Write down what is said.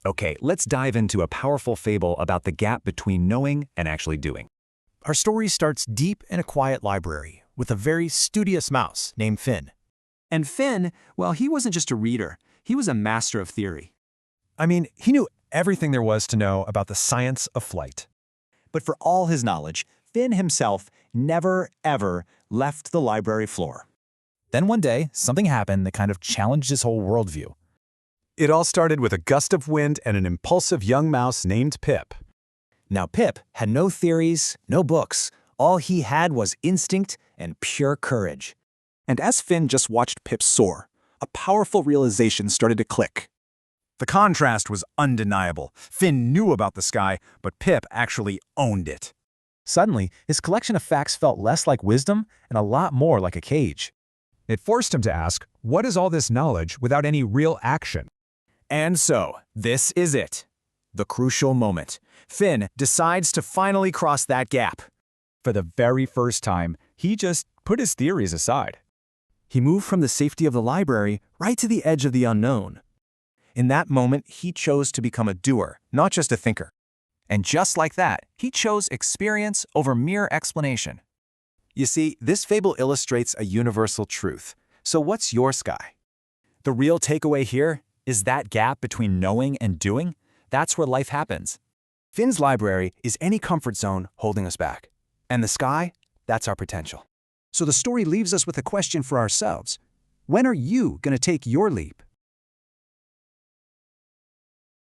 Okay, let's dive into a powerful fable about the gap between knowing and actually doing. Our story starts deep in a quiet library with a very studious mouse named Finn. And Finn, well, he wasn't just a reader. He was a master of theory. I mean, he knew everything there was to know about the science of flight. But for all his knowledge, Finn himself never, ever left the library floor. Then one day, something happened that kind of challenged his whole worldview. It all started with a gust of wind and an impulsive young mouse named Pip. Now Pip had no theories, no books. All he had was instinct and pure courage. And as Finn just watched Pip soar, a powerful realization started to click. The contrast was undeniable. Finn knew about the sky, but Pip actually owned it. Suddenly, his collection of facts felt less like wisdom and a lot more like a cage. It forced him to ask, what is all this knowledge without any real action? And so, this is it. The crucial moment. Finn decides to finally cross that gap. For the very first time, he just put his theories aside. He moved from the safety of the library right to the edge of the unknown. In that moment, he chose to become a doer, not just a thinker. And just like that, he chose experience over mere explanation. You see, this fable illustrates a universal truth. So what's your sky? The real takeaway here is that gap between knowing and doing. That's where life happens. Finn's library is any comfort zone holding us back. And the sky, that's our potential. So the story leaves us with a question for ourselves. When are you going to take your leap?